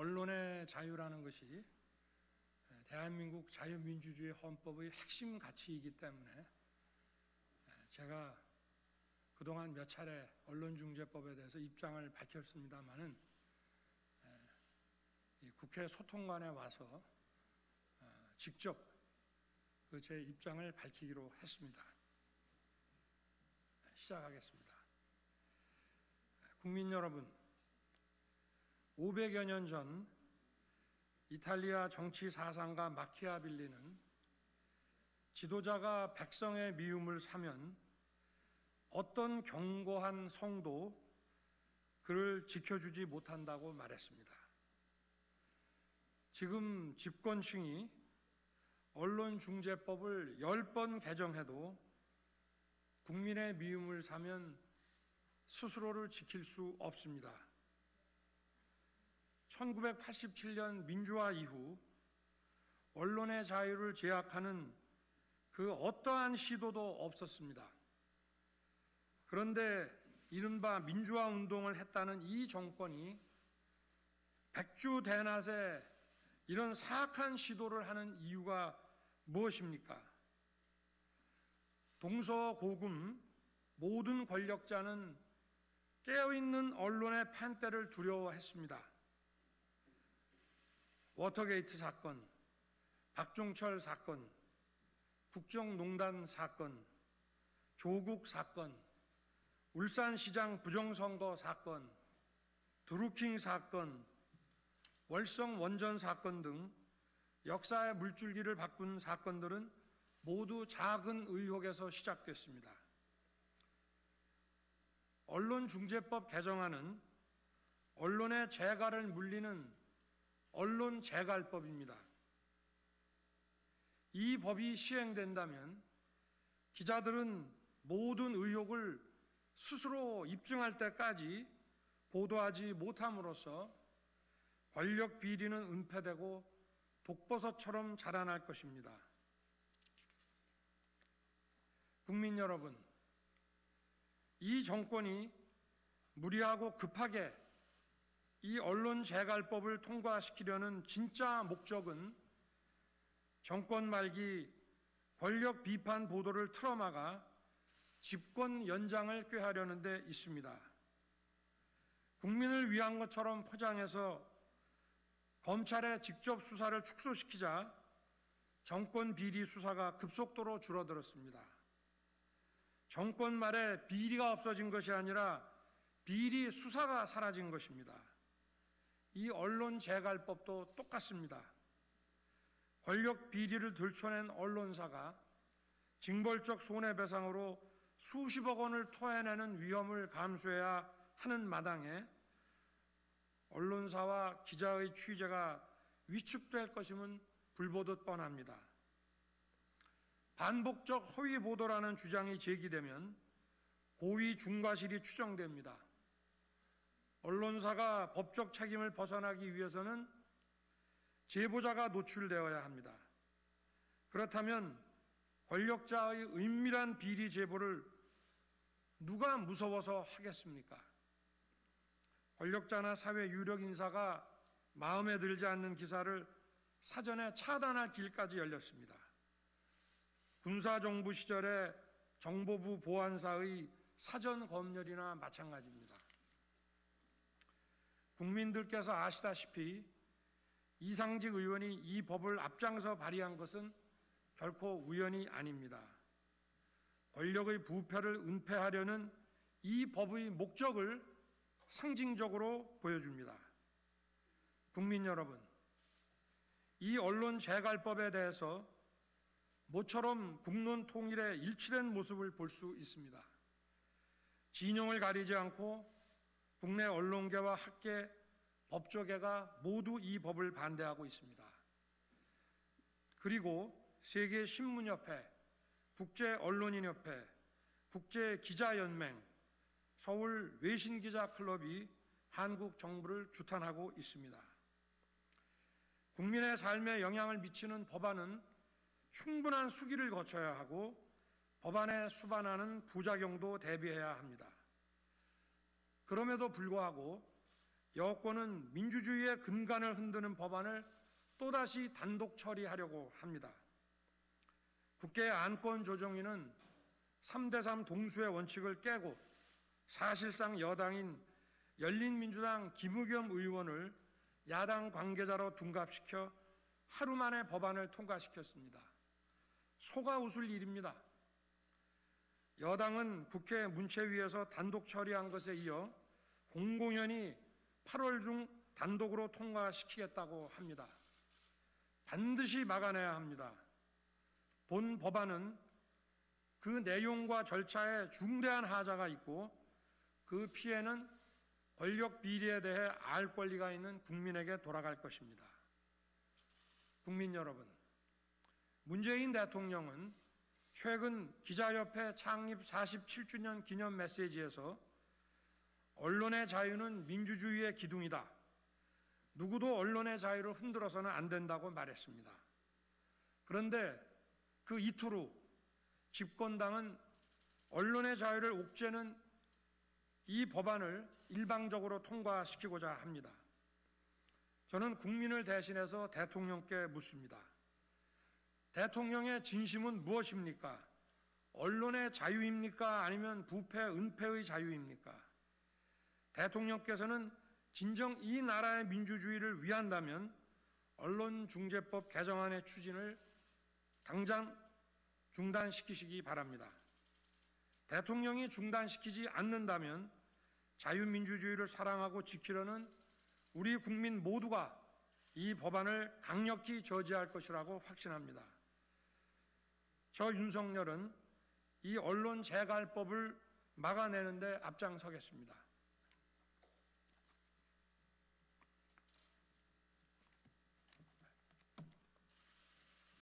언론의 자유라는 것이 대한민국 자유민주주의 헌법의 핵심 가치이기 때문에 제가 그동안 몇 차례 언론중재법에 대해서 입장을 밝혔습니다마는 국회 소통관에 와서 직접 제 입장을 밝히기로 했습니다. 시작하겠습니다. 국민 여러분, 500여 년 전 이탈리아 정치 사상가 마키아벨리는 지도자가 백성의 미움을 사면 어떤 견고한 성도 그를 지켜주지 못한다고 말했습니다. 지금 집권층이 언론중재법을 10번 개정해도 국민의 미움을 사면 스스로를 지킬 수 없습니다. 1987년 민주화 이후 언론의 자유를 제약하는 그 어떠한 시도도 없었습니다. 그런데 이른바 민주화 운동을 했다는 이 정권이 백주대낮에 이런 사악한 시도를 하는 이유가 무엇입니까? 동서고금 모든 권력자는 깨어있는 언론의 펜대를 두려워했습니다. 워터게이트 사건, 박종철 사건, 국정농단 사건, 조국 사건, 울산시장 부정선거 사건, 드루킹 사건, 월성 원전 사건 등 역사의 물줄기를 바꾼 사건들은 모두 작은 의혹에서 시작됐습니다. 언론중재법 개정안은 언론의 재갈을 물리는 언론재갈법입니다. 이 법이 시행된다면 기자들은 모든 의혹을 스스로 입증할 때까지 보도하지 못함으로써 권력 비리는 은폐되고 독버섯처럼 자라날 것입니다. 국민 여러분, 이 정권이 무리하고 급하게 이 언론재갈법을 통과시키려는 진짜 목적은 정권 말기 권력 비판 보도를 틀어막아 집권 연장을 꾀하려는 데 있습니다. 국민을 위한 것처럼 포장해서 검찰의 직접 수사를 축소시키자 정권 비리 수사가 급속도로 줄어들었습니다. 정권 말에 비리가 없어진 것이 아니라 비리 수사가 사라진 것입니다. 이 언론재갈법도 똑같습니다. 권력 비리를 들춰낸 언론사가 징벌적 손해배상으로 수십억 원을 토해내는 위험을 감수해야 하는 마당에 언론사와 기자의 취재가 위축될 것임은 불보듯 뻔합니다. 반복적 허위 보도라는 주장이 제기되면 고의 중과실이 추정됩니다. 언론사가 법적 책임을 벗어나기 위해서는 제보자가 노출되어야 합니다. 그렇다면 권력자의 은밀한 비리 제보를 누가 무서워서 하겠습니까? 권력자나 사회 유력 인사가 마음에 들지 않는 기사를 사전에 차단할 길까지 열렸습니다. 군사정부 시절의 정보부 보안사의 사전 검열이나 마찬가지입니다. 국민들께서 아시다시피 이상직 의원이 이 법을 앞장서 발의한 것은 결코 우연이 아닙니다. 권력의 부패를 은폐하려는 이 법의 목적을 상징적으로 보여줍니다. 국민 여러분, 이 언론재갈법에 대해서 모처럼 국론 통일에 일치된 모습을 볼 수 있습니다. 진영을 가리지 않고 국내 언론계와 학계, 법조계가 모두 이 법을 반대하고 있습니다. 그리고 세계신문협회, 국제언론인협회, 국제기자연맹, 서울 외신기자클럽이 한국 정부를 규탄하고 있습니다. 국민의 삶에 영향을 미치는 법안은 충분한 수기를 거쳐야 하고 법안에 수반하는 부작용도 대비해야 합니다. 그럼에도 불구하고 여권은 민주주의의 근간을 흔드는 법안을 또다시 단독 처리하려고 합니다. 국회 안건조정위는 3대3 동수의 원칙을 깨고 사실상 여당인 열린민주당 김의겸 의원을 야당 관계자로 둔갑시켜 하루 만에 법안을 통과시켰습니다. 속아 웃을 일입니다. 여당은 국회 문체위에서 단독 처리한 것에 이어 공공연히 8월 중 단독으로 통과시키겠다고 합니다. 반드시 막아내야 합니다. 본 법안은 그 내용과 절차에 중대한 하자가 있고 그 피해는 권력 비리에 대해 알 권리가 있는 국민에게 돌아갈 것입니다. 국민 여러분, 문재인 대통령은 최근 기자협회 창립 47주년 기념 메시지에서 언론의 자유는 민주주의의 기둥이다. 누구도 언론의 자유를 흔들어서는 안 된다고 말했습니다. 그런데 그 이틀 후 집권당은 언론의 자유를 옥죄는 이 법안을 일방적으로 통과시키고자 합니다. 저는 국민을 대신해서 대통령께 묻습니다. 대통령의 진심은 무엇입니까? 언론의 자유입니까? 아니면 부패, 은폐의 자유입니까? 대통령께서는 진정 이 나라의 민주주의를 위한다면 언론중재법 개정안의 추진을 당장 중단시키시기 바랍니다. 대통령이 중단시키지 않는다면 자유민주주의를 사랑하고 지키려는 우리 국민 모두가 이 법안을 강력히 저지할 것이라고 확신합니다. 저 윤석열은 이 언론 재갈법을 막아내는 데 앞장서겠습니다.